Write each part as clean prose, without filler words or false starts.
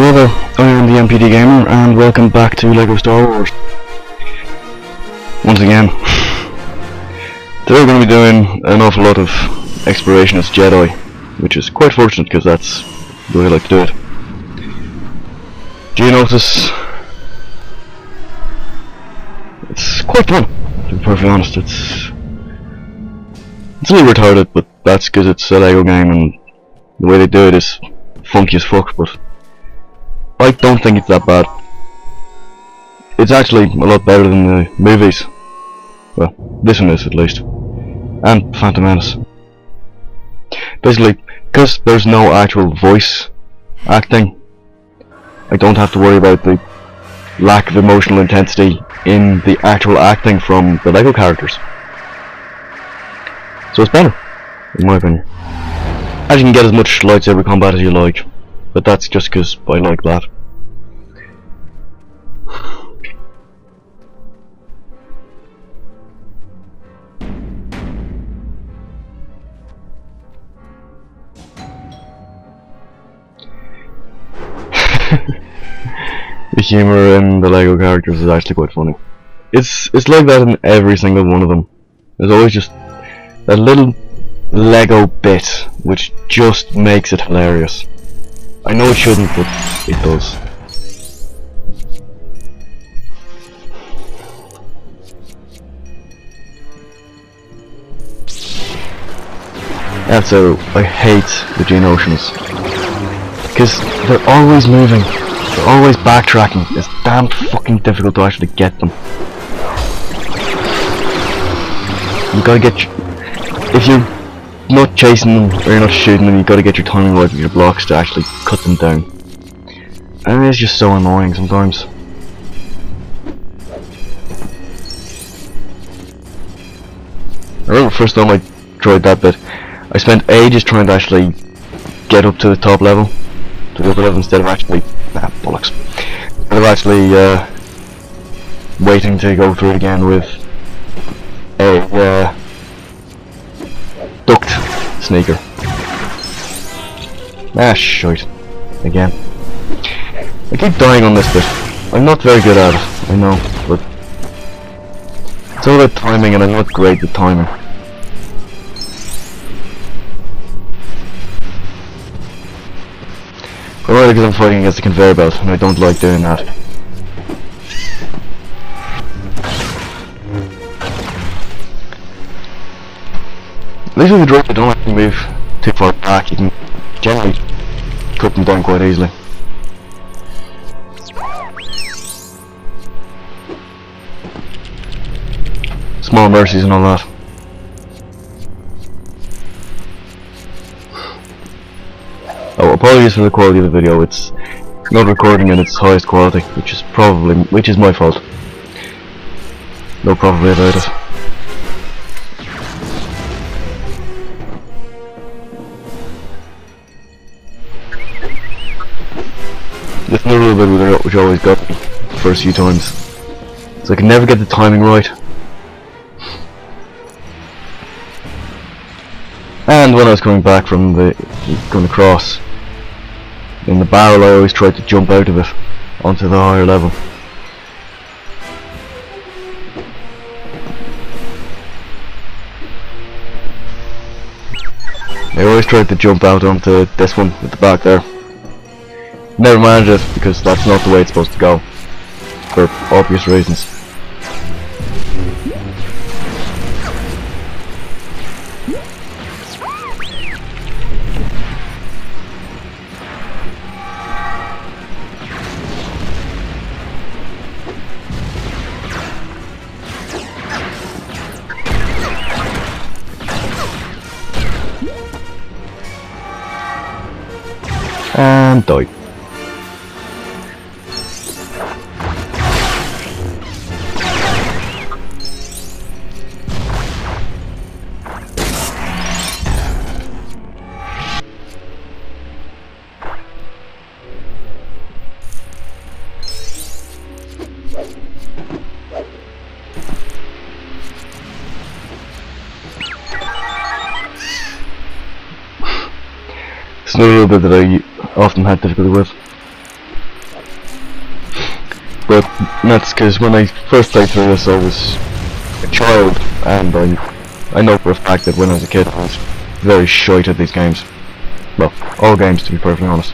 Hello there, I am the MPD Gamer and welcome back to LEGO Star Wars. Once again, today we're going to be doing an awful lot of exploration as Jedi, which is quite fortunate because that's the way I like to do it. Geonosis, it's quite fun, to be perfectly honest. It's a little retarded, but that's because it's a LEGO game and the way they do it is funky as fuck, but I don't think it's that bad. It's actually a lot better than the movies. Well, this one is at least. And Phantom Menace. Basically, because there's no actual voice acting, I don't have to worry about the lack of emotional intensity in the actual acting from the LEGO characters. So it's better, in my opinion. As you can get as much lightsaber combat as you like, but that's just because I like that. The humour in the LEGO characters is actually quite funny. It's like that in every single one of them. There's always just a little LEGO bit which just makes it hilarious. I know it shouldn't, but it does. And so I hate the Geonosians because they're always moving, they're always backtracking. It's damn fucking difficult to actually get them. You gotta get if you're not chasing them or you're not shooting them, you gotta get your timing right with your blocks to actually cut them down. And it's just so annoying sometimes. I remember the first time I tried that bit, I spent ages trying to actually get up to the top level, to the upper level, instead of actually bollocks. Instead of actually waiting to go through it again with a ducked sneaker. Ah, shite. Again. I keep dying on this bit. I'm not very good at it, I know, but it's all about timing and I'm not great at timing. Alright, because I'm fighting against the conveyor belt and I don't like doing that. At least with the droid, you don't have to move too far back. You can generally cut them down quite easily. Small mercies and all that. Oh, apologies for the quality of the video. It's not recording at its highest quality, which is my fault. No probably about it. There's another little bit with it which always got me the first few times. So I can never get the timing right. And when I was coming back from going across, in the barrel I always tried to jump out of it onto the higher level. I always tried to jump out onto this one at the back there. Never managed it because that's not the way it's supposed to go, for obvious reasons. And die. It's another little bit that I often had difficulty with. But that's because when I first played through this I was a child, and I know for a fact that when I was a kid I was very shite at these games. Well, all games to be perfectly honest.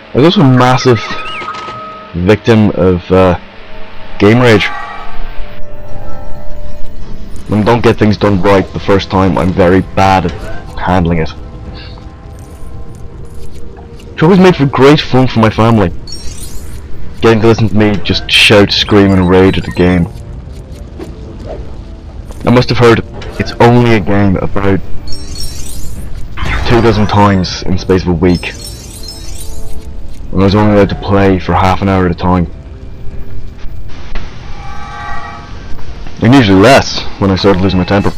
I was also a massive victim of game rage. When I don't get things done right the first time, I'm very bad at handling it. It always made for great fun for my family, getting to listen to me just shout, scream and rage at the game. I must have heard it's only a game about 24 times in the space of a week, and I was only allowed to play for half an hour at a time. And usually less when I started losing my temper.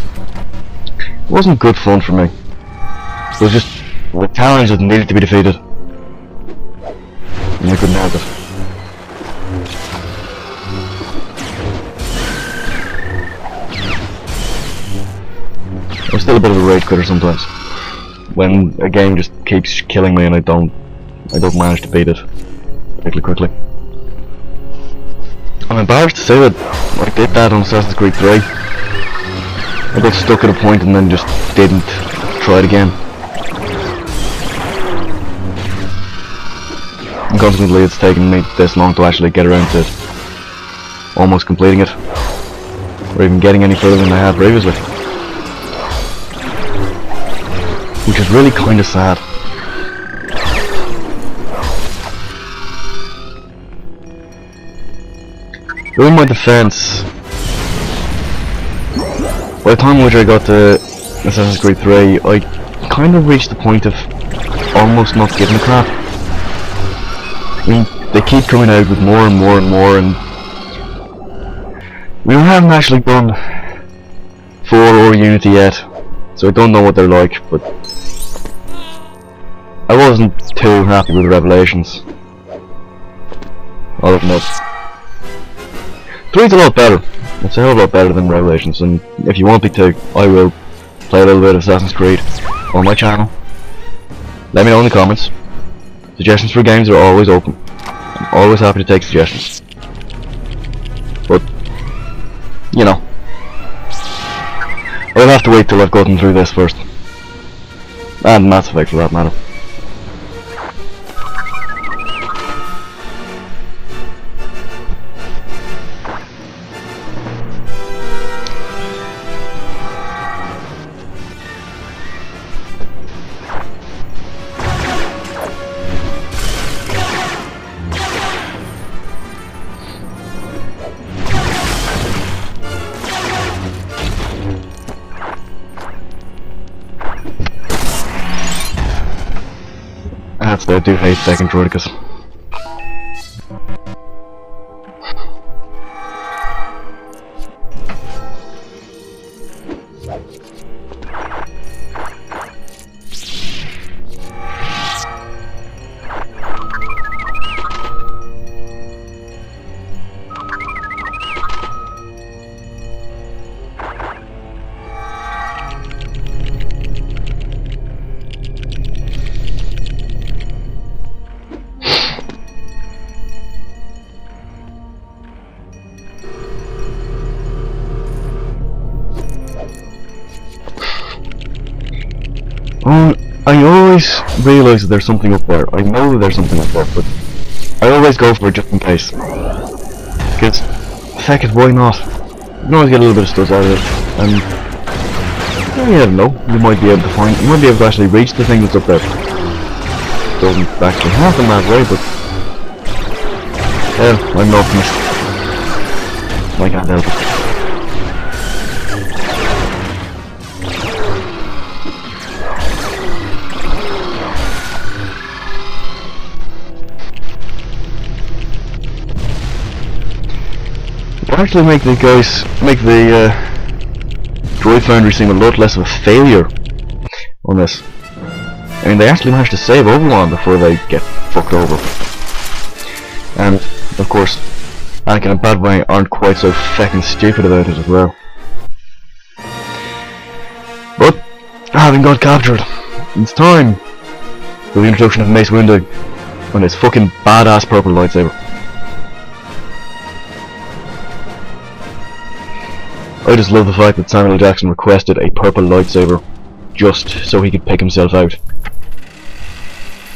It wasn't good fun for me. It was just a challenge that needed to be defeated, and I couldn't help it. I'm still a bit of a rage quitter sometimes, when a game just keeps killing me and I don't manage to beat it particularly quickly. I'm embarrassed to say that I did that on Assassin's Creed 3. I got stuck at a point and then just didn't try it again. And consequently it's taken me this long to actually get around to almost completing it, or even getting any further than I had previously. Which is really kinda sad. In my defense, by the time in which I got to Assassin's Creed 3, I kind of reached the point of almost not giving a crap. I mean, they keep coming out with more and more and more, and we haven't actually done 4 or Unity yet, so I don't know what they're like, but I wasn't too happy with the Revelations. I'll admit. 3's a lot better. It's a hell of a lot better than Revelations, and if you want me to, I will play a little bit of Assassin's Creed on my channel. Let me know in the comments. Suggestions for games are always open. I'm always happy to take suggestions. But, you know, I'll have to wait till I've gotten through this first. And Mass Effect for that matter. I do hate second Droidicus. I always realise that there's something up there. I know that there's something up there, but I always go for it just in case. Because, heck it, why not? You can always get a little bit of stuff out of it, and you never know, you might be able to actually reach the thing that's up there. It doesn't actually happen that way, but hell, I'm an optimist. I can't help it. Actually make the Droid Foundry seem a lot less of a failure on this. I mean, they actually managed to save Obi-Wan before they get fucked over. And, of course, Anakin and Padme aren't quite so feckin' stupid about it as well. But, having got captured, it's time for the introduction of Mace Windu. on his fucking badass purple lightsaber. I just love the fact that Samuel L. Jackson requested a purple lightsaber just so he could pick himself out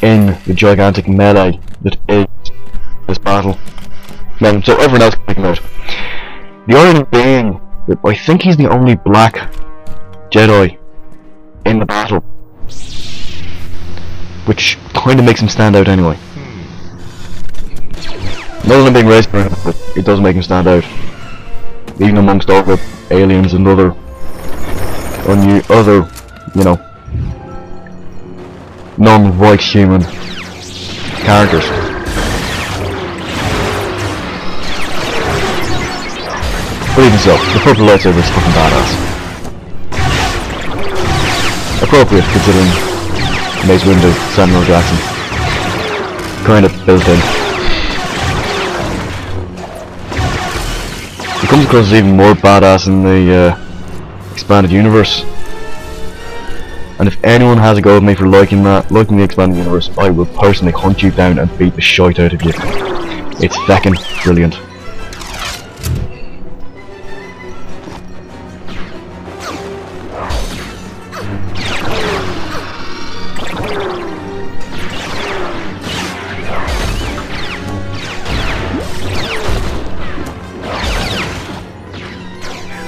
in the gigantic melee that is this battle. So everyone else can pick him out. The irony being that I think he's the only black Jedi in the battle, which kind of makes him stand out anyway. Not only being raised for him, but it does make him stand out, even amongst all the aliens and other, you know, non-white human characters. But even so, the purple lightsaber is fucking badass. Appropriate considering Mace Windu, Samuel L. Jackson. Kind of built in. He comes across as even more badass in the expanded universe. And if anyone has a go at me for liking the expanded universe, I will personally hunt you down and beat the shite out of you. It's feckin' brilliant.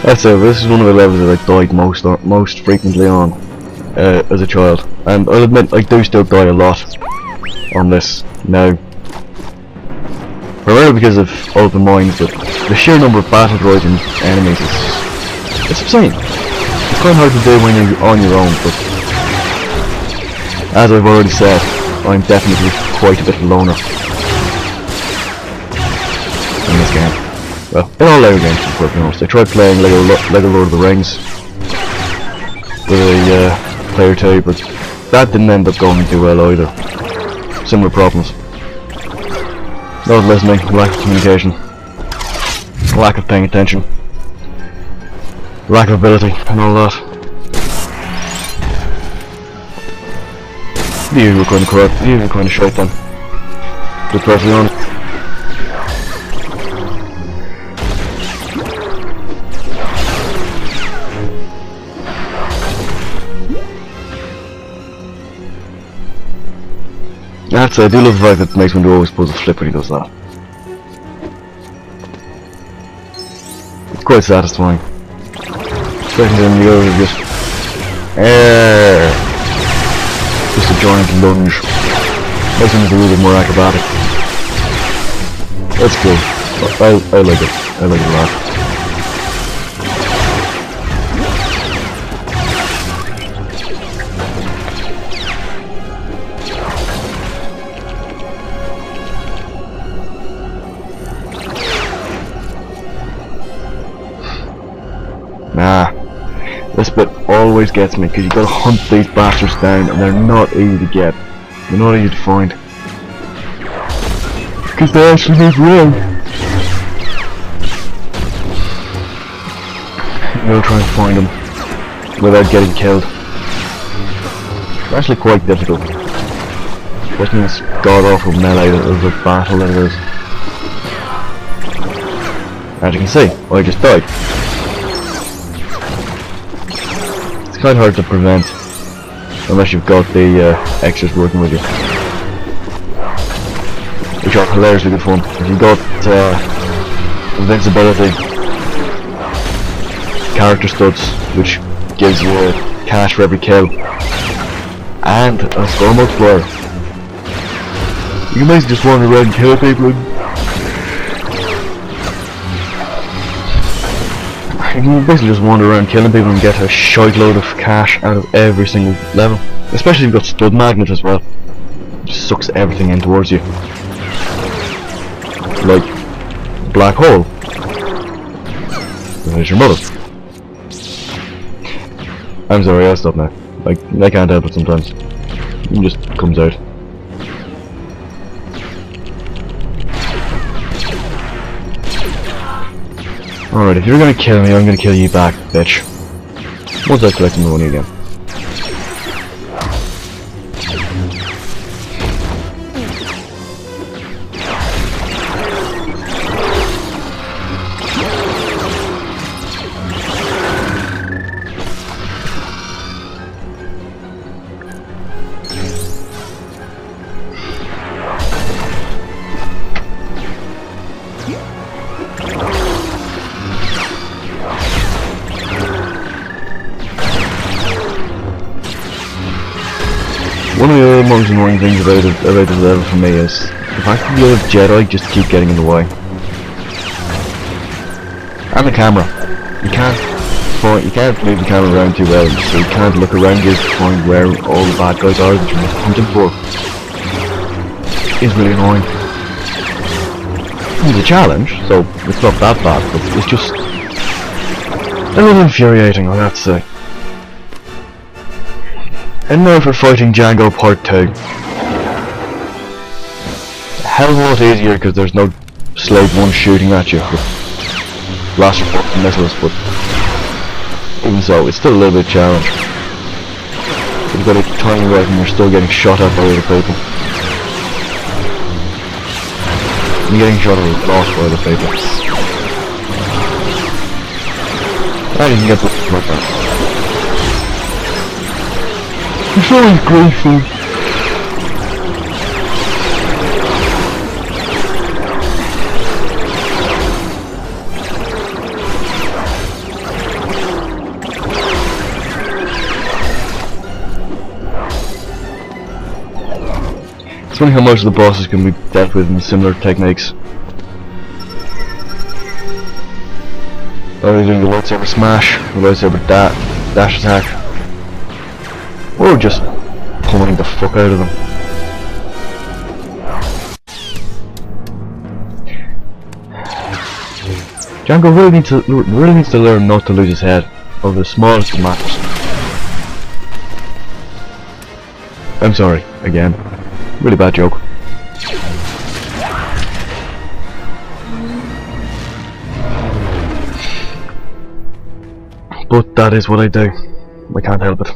I'd say this is one of the levels that I died most frequently on as a child, and I'll admit I do still die a lot on this now. Primarily because of open minds, but the sheer number of battle droids and enemies it's insane. It's quite hard to do when you're on your own, but as I've already said, I'm definitely quite a bit of a loner in this game. Well, in all Lego games, to be perfectly honest. I tried playing Lego Lord of the Rings with a player 2, but that didn't end up going too well either. Similar problems. Not listening, lack of communication, lack of paying attention, lack of ability, and all that. The usual kind of crap, the usual kind of shit then. To be perfectly honest. I do love the fact that Mace Windu always pulls a flip when he does that. It's quite satisfying. Especially when you go to just a giant lunge. Makes him a little bit more acrobatic. That's cool. I like it. I like it a lot. Nah, this bit always gets me because you gotta hunt these bastards down and they're not easy to get. They're not easy to find. Because they actually move around. You gotta try and find them without getting killed. They're actually quite difficult. Especially in this god awful melee of the battle that it is. As you can see, I just died. It's quite hard to prevent unless you've got the extras working with you, which are hilariously good fun. If you've got invincibility, character studs, which gives you cash for every kill, and a score multiplier, you can basically just wander around and kill people. You can basically just wander around killing people and get a shite load of cash out of every single level. Especially if you've got stud magnet as well. It just sucks everything in towards you. Like black hole. There's your mother. I'm sorry, I'll stop now. Like, I can't help it sometimes. It just comes out. Alright, if you're gonna kill me, I'm gonna kill you back, bitch. Once I collect my money again. One of the most annoying things about this level for me is the fact that the other Jedi just keep getting in the way. And the camera. You can't move the camera around too well, so you can't look around you to find where all the bad guys are that you're hunting for. It's really annoying. It's a challenge, so it's not that bad, but it's just a little infuriating, I have to say. And now for fighting Django Part 2. A hell of a lot easier because there's no Slave 1 shooting at you with blaster fucking missiles, but even so, it's still a little bit of a challenge. You've got a tiny weapon and you're still getting shot at by other people. You're getting shot at a lot by other people. I didn't get like that. I'm so grateful. It's funny how most of the bosses can be dealt with in similar techniques. Either doing the lightsaber smash, the lightsaber dash attack, or just pulling the fuck out of them. Django really needs to learn not to lose his head over the smallest of matters. I'm sorry, again. Really bad joke. But that is what I do. I can't help it.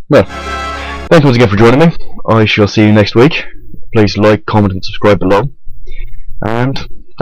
Well, thanks once again for joining me. I shall see you next week. Please like, comment and subscribe below. And